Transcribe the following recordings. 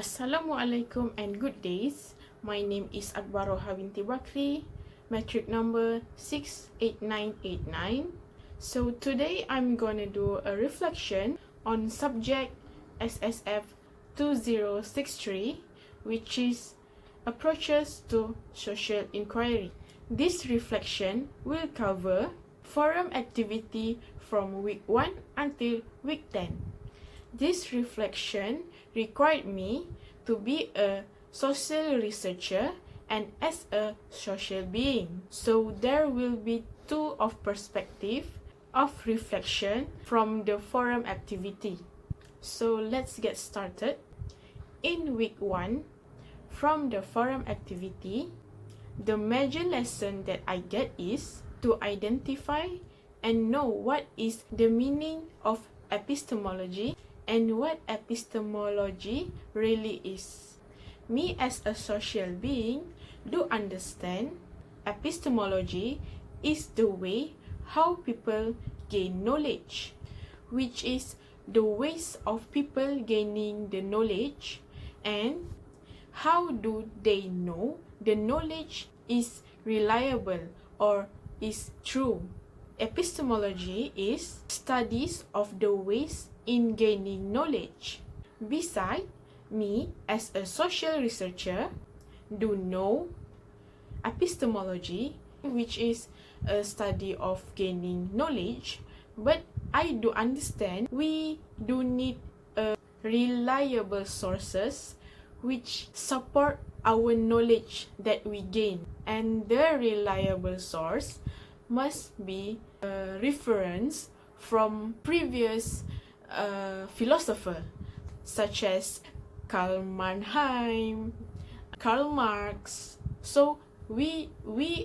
Assalamualaikum and good days. My name is Akhba Rokha binti Bakri, metric number 68989. So today I'm gonna do a reflection on subject SSF2063, which is approaches to social inquiry. This reflection will cover forum activity from week 1 until week 10. This reflection required me to be a social researcher and as a social being. So there will be two of perspective of reflection from the forum activity. So let's get started. In week 1, from the forum activity, the major lesson that I get is to identify and know what is the meaning of epistemology and what epistemology really is. Me as a social being do understand epistemology is the way how people gain knowledge, which is the ways of people gaining the knowledge and how do they know the knowledge is reliable or is true. Epistemology is studies of the ways in gaining knowledge. Besides, me as a social researcher do know epistemology, which is a study of gaining knowledge, but I do understand we do need a reliable sources which support our knowledge that we gain, and the reliable source must be a reference from previous philosopher such as Karl Marx. So we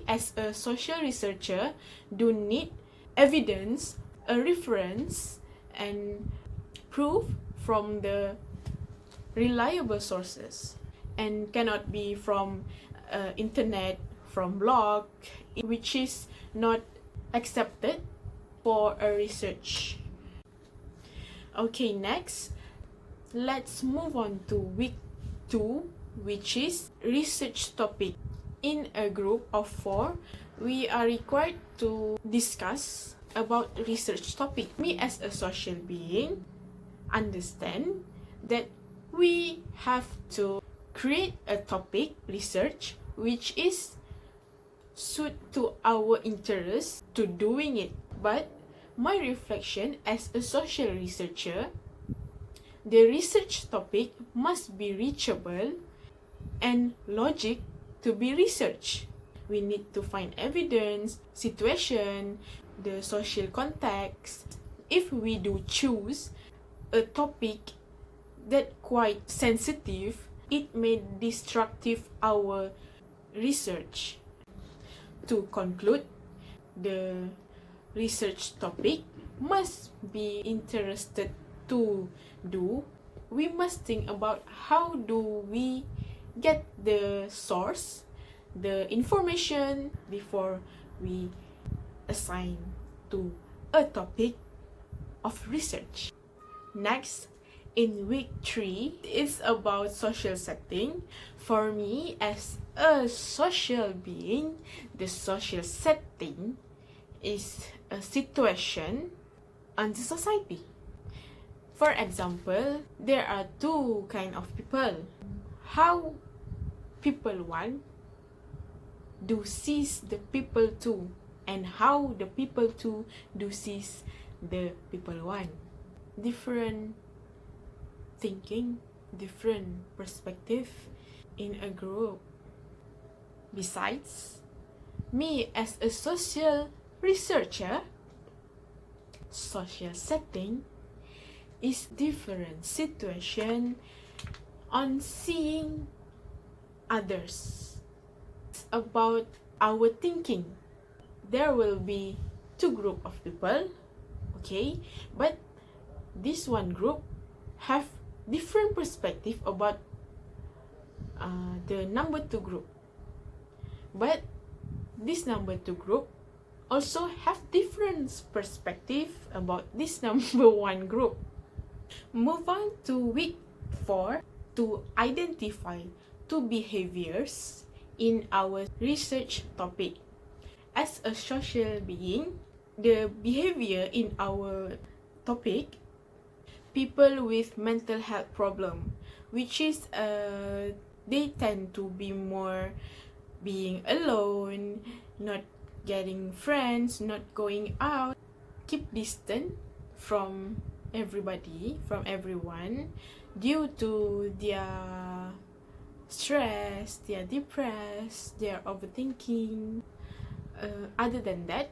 as a social researcher do need evidence, a reference and proof from the reliable sources, and cannot be from internet, from blog, which is not accepted for a research. Okay, next, let's move on to week 2, which is research topic. In a group of 4, we are required to discuss about research topic. Me as a social being understand that we have to create a topic research which is suit to our interest to doing it. But my reflection as a social researcher, the research topic must be reachable and logic to be researched. We need to find evidence, situation, the social context. If we do choose a topic that quite sensitive, it may destructive our research. To conclude, the research topic must be interested to do. We must think about how do we get the source, the information before we assign to a topic of research. Next, in week 3, it's about social setting. For me as a social being, the social setting is a situation on the society. For example, there are two kind of people. How people one do sees the people two, and how the people two do sees the people one. Different thinking, different perspective in a group. Besides, me as a social researcher, social setting is different situation on seeing others. It's about our thinking. There will be two group of people, okay, but this one group have different perspective about the number 2 group, but this number 2 group also have different perspective about this number 1 group. Move on to week 4, to identify two behaviors in our research topic. As a social being, the behavior in our topic, people with mental health problem, which is they tend to be more being alone, not getting friends, not going out, keep distant from everybody, from everyone, due to their stress, they are depressed, they are overthinking. Other than that,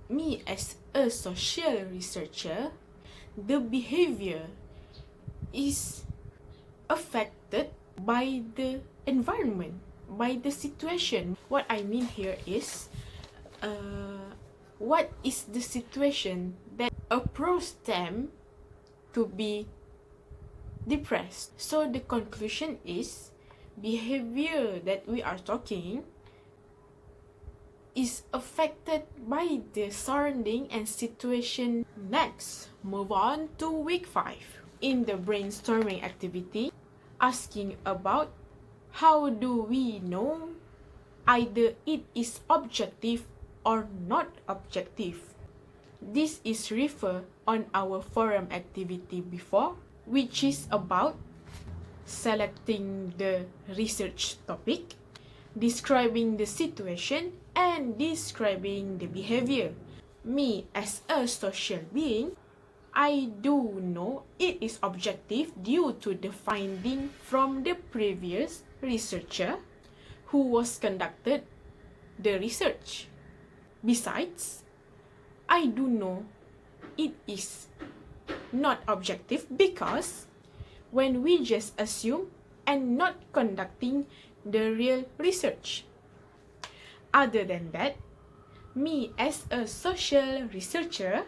me as a social researcher, the behavior is affected by the environment, by the situation. What I mean here is, what is the situation that approaches them to be depressed? So the conclusion is, behavior that we are talking is affected by the surrounding and situation. Next, move on to week 5. In the brainstorming activity, asking about how do we know either it is objective or not objective. This is referred on our forum activity before, which is about selecting the research topic, describing the situation, and describing the behavior. Me as a social being, I do know it is objective due to the finding from the previous researcher who was conducted the research. Besides, I do know it is not objective because when we just assume and not conducting the real research. Other than that, me as a social researcher,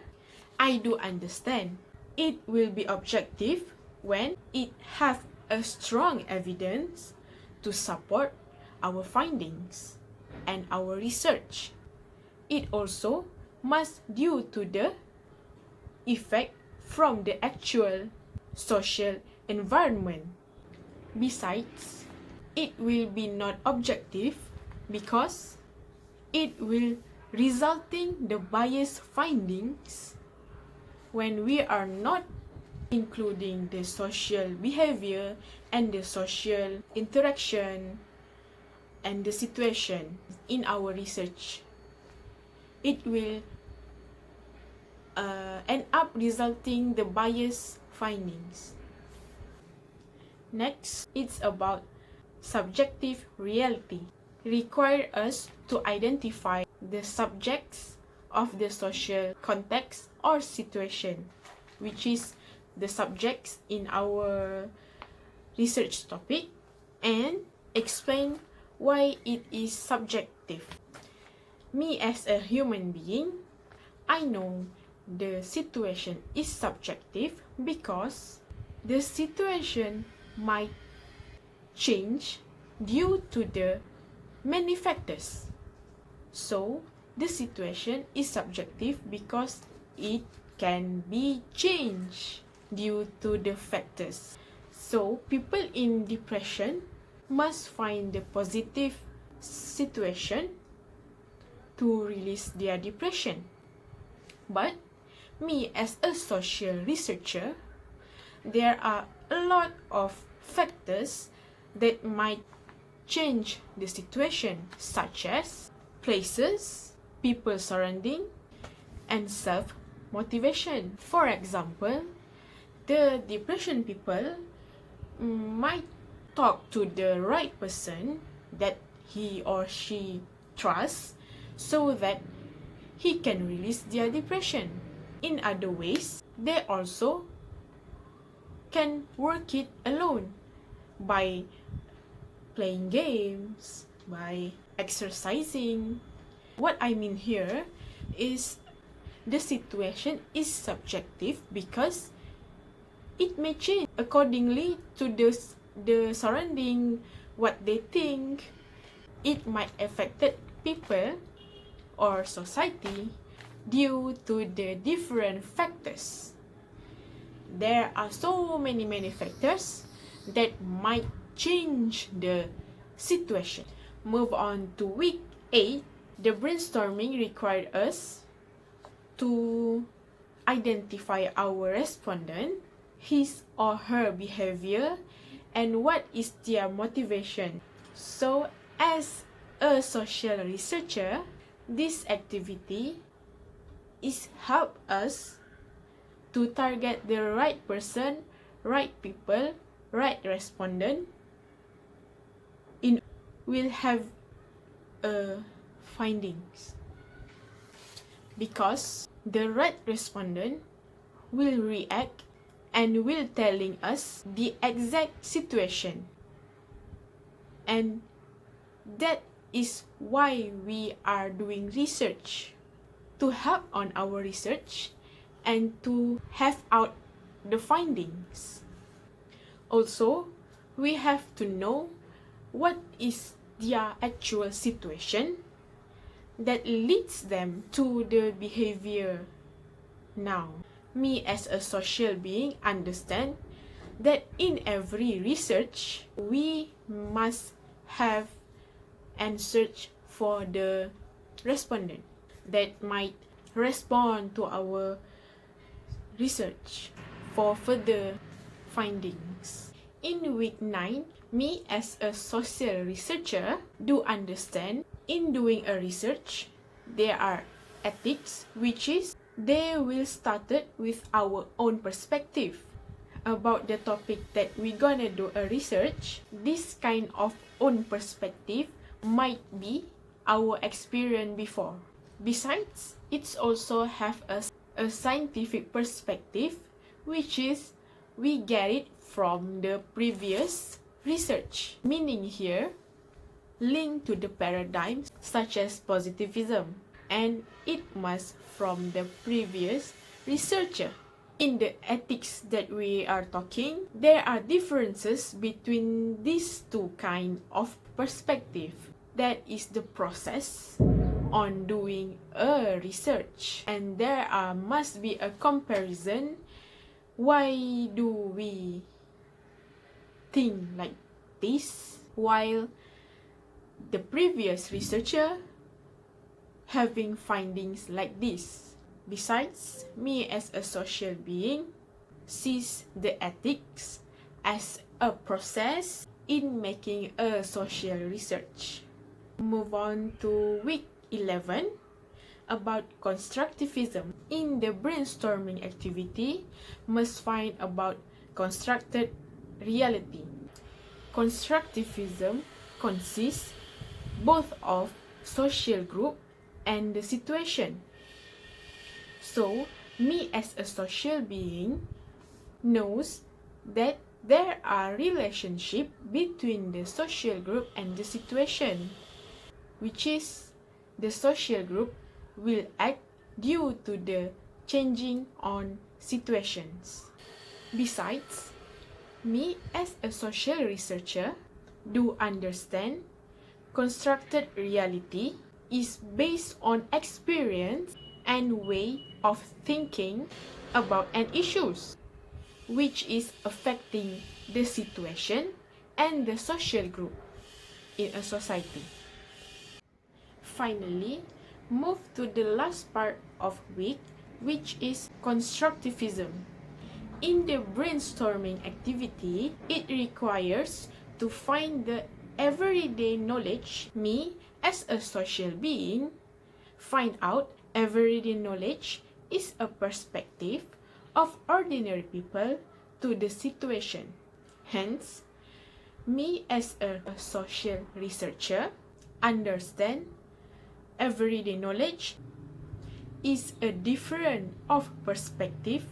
I do understand it will be objective when it have a strong evidence to support our findings and our research. It also must due to the effect from the actual social environment. Besides, it will be not objective because it will resulting the biased findings when we are not including the social behavior and the social interaction and the situation in our research. It will end up resulting the biased findings. Next, it's about subjective reality. Require us to identify the subjects of the social context or situation, which is the subjects in our research topic, and explain why it is subjective. Me as a human being, I know the situation is subjective because the situation might change due to the many factors. So, the situation is subjective because it can be changed due to the factors. So, people in depression must find the positive situation to release their depression. But me as a social researcher, there are a lot of factors that might change the situation, such as places, people surrounding, and self-motivation. For example, the depression people might talk to the right person that he or she trusts so that he can release their depression. In other ways, they also can work it alone by playing games, by exercising. What I mean here is the situation is subjective because it may change accordingly to the surrounding, what they think. It might affect people or society due to the different factors. There are so many factors that might change the situation. Move on to week 8. The brainstorming required us to identify our respondent, his or her behavior, and what is their motivation. So, as a social researcher, this activity is help us to target the right person, right people, right respondent. Will have findings because the right respondent will react and will telling us the exact situation, and that is why we are doing research, to help on our research and to have out the findings. Also, we have to know what is their actual situation that leads them to the behavior now. Me as a social being understand that in every research we must have and search for the respondent that might respond to our research for further findings. In week 9, me as a social researcher do understand in doing a research there are ethics, which is they will start it with our own perspective about the topic that we're gonna do a research. This kind of own perspective might be our experience before. Besides, it's also have a scientific perspective, which is we get it from the previous research. Meaning here, linked to the paradigms such as positivism, and it must from the previous researcher. In the ethics that we are talking, there are differences between these two kind of perspective. That is the process on doing a research, and there must be a comparison. Why do we think like this while the previous researcher having findings like this? Besides, me as a social being sees the ethics as a process in making a social research. Move on to week 11 about constructivism. In the brainstorming activity, must find about constructed reality. Constructivism consists both of social group and the situation. So, me as a social being knows that there are relationships between the social group and the situation, which is the social group will act due to the changing on situations. Besides, me as a social researcher do understand constructed reality is based on experience and way of thinking about an issues, which is affecting the situation and the social group in a society. Finally, move to the last part of week, which is constructivism. In the brainstorming activity, it requires to find the everyday knowledge. Me as a social being find out everyday knowledge is a perspective of ordinary people to the situation. Hence, me as a social researcher understand everyday knowledge is a different of perspective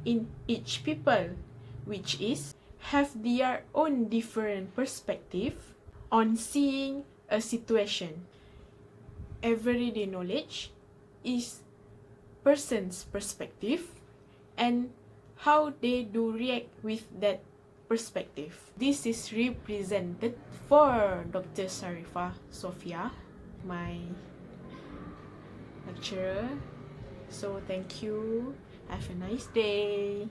in each people, which is have their own different perspective on seeing a situation. Everyday knowledge is person's perspective and how they do react with that perspective. This is represented for Dr. Sharifah Sophia, my lecturer. So thank you. Have a nice day.